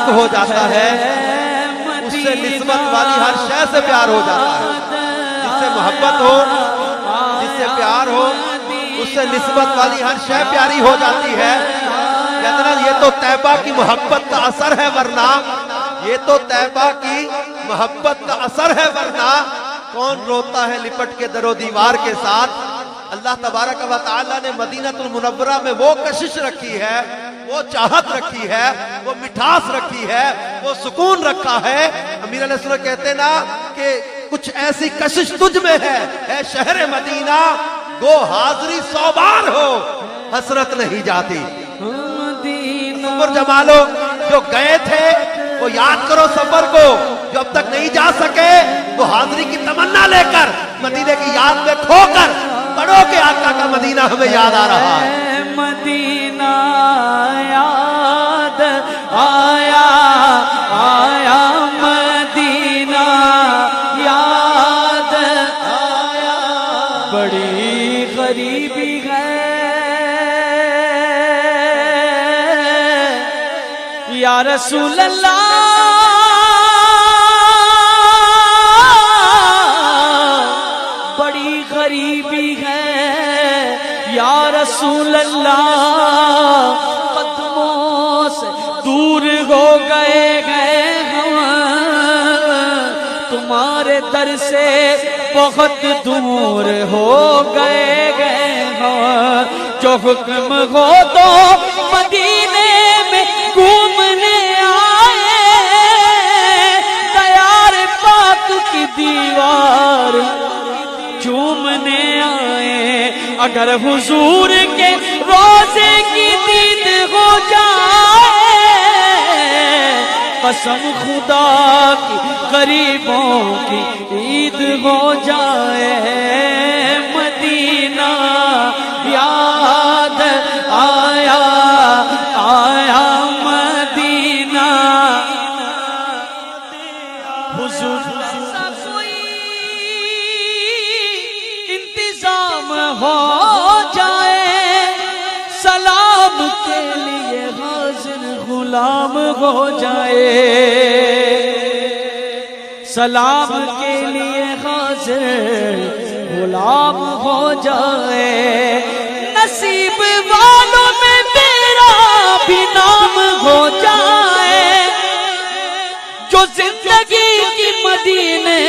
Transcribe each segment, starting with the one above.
عشق ہو جاتا ہے، اس سے نسبت والی ہر شے سے پیار ہو جاتا ہے. جس سے محبت ہو، جس سے پیار ہو، اس سے نسبت والی ہر شے پیاری ہو جاتی ہے. کہتے ہیں یہ تو طیبہ کی محبت کا اثر ہے، ورنہ یہ تو طیبہ کی محبت کا اثر ہے، ورنہ کون روتا ہے لپٹ کے در و دیوار کے ساتھ. اللہ تبارک و تعالیٰ نے مدینہ المنورہ میں وہ کشش رکھی ہے، وہ چاہت رکھی ہے، وہ مٹھاس رکھی ہے، وہ سکون رکھا ہے. امیر علیہ السلام کہتے ہیں نا کہ کچھ ایسی کشش تجھ میں ہے، اے شہر مدینہ، گو حاضری 100 بار ہو، حسرت نہیں جاتی. سفر جمالو جو گئے تھے وہ یاد کرو سفر کو، جو اب تک نہیں جا سکے وہ حاضری کی تمنا لے کر مدینے کی یاد میں کھو کر پڑھو کہ آقا کا مدینہ ہمیں یاد آ رہا ہے. مدینہ یاد آیا آیا، مدینہ یاد آیا. بڑی غریبی ہے یا رسول اللہ، بڑی غریبی ہے یا رسول اللہ. قدموں سے دور ہو گئے ہم، تمہارے در سے بہت دور ہو گئے ہم. جو حکم ہو تو مدینے میں گھومنے آئے، تیار پاک کی دیوار چومنے آئے. اگر حضور کے روزے کی دید ہو جائے، قسم خدا کی غریبوں کی عید ہو جائے. مدینہ یاد آیا آیا، مدینہ. حضور ایسا کوئی انتظام ہو جائے، سلام کے لیے حاضر غلام ہو جائے. سلام کے لیے حاضر غلام ہو جائے. نصیب والوں میں میرا بھی نام ہو جائے، جو زندگی کی مدینے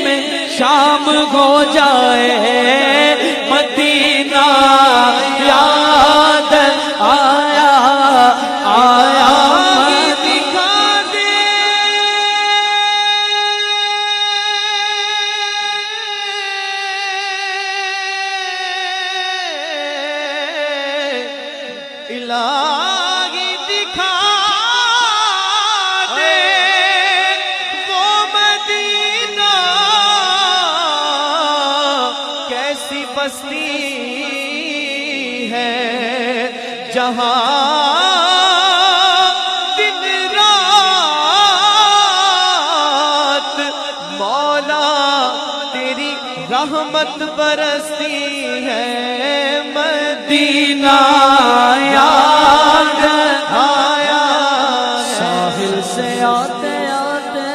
میں شام ہو جائے. مدینہ یاد آیا آیا، دکھا دے الہی، دکھا دے وہ مدینہ. کیسی بستی ہے جہاں دن رات مولا تیری رحمت برستی ہے. مدینہ یاد آیا، ساحل سے آتے آتے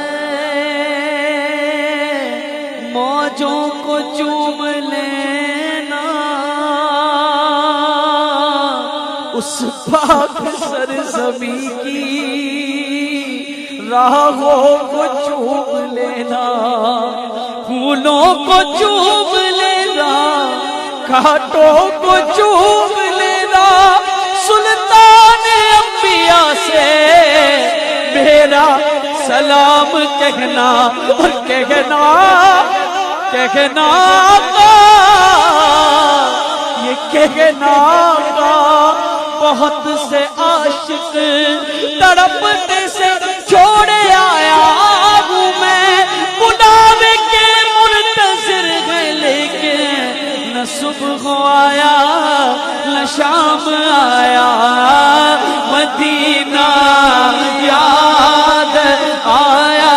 موجوں کو چوم لینا، اس پاک سرزمین کی راہوں کو چوم لینا، پھولوں کو چوم لینا، گھاٹوں کو چوم لینا. سلطان انبیاء سے میرا سلام کہنا، اور کہنا یہ کہنا بہت سے عاشق تڑپتے سے چھوڑے آیا ہوں میں. بلاوے کے منتظر ہے لیکن نہ صبح آیا نہ شام آیا. مدینہ یاد آیا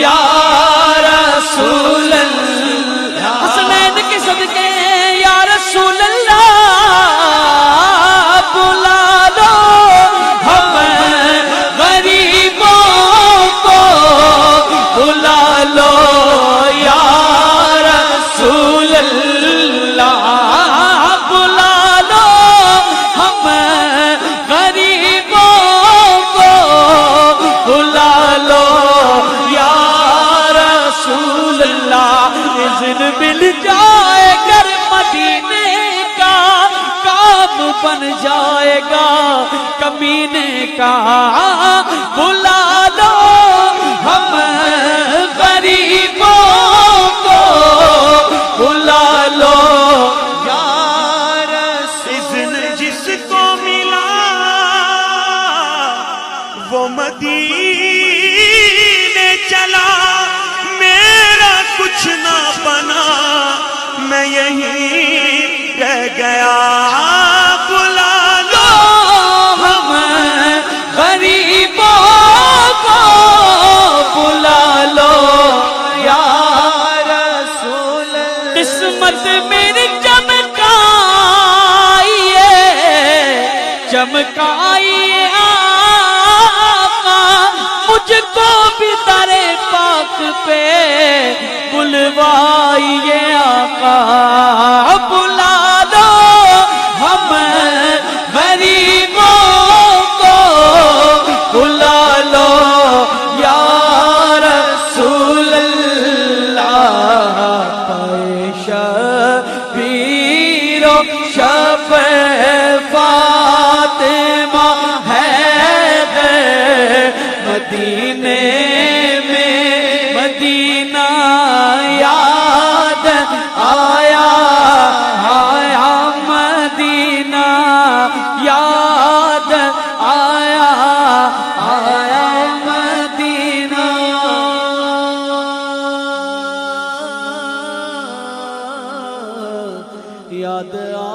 یا رسول اللہ، حسنین کے صدقے یا رسول اللہ بلا لو ہم غریبوں کو، بلا لو یا رسول اللہ، بلا لو ہم غریبوں کو، بلا لو یا رسول اللہ۔ اذن مل جائے گر مدینے کا، کام بن جائے گا کمینے کا، بلا لو ہم غریبوں کو، بلا لو یا رسول اذن جس کو ملا وہ مدینے چلا، میرا کچھ نہ بنا میں یہیں رہ گیا، بلا لو ہم غریبوں کو، بلا لو یا رسول قسمت میری چمکائیے، چمکائیے آقا، مجھ کو بھی در پاک پہ بلوائیے آقا، بلا لو ہم غریبوں کو، بلا لو یا رسول اللہ۔ شبیر و شفیع فاطمہ حیدر، مدینے میں مدینہ یاد آیا، آیا مدینہ یاد آیا، آیا مدینہ یاد آیا۔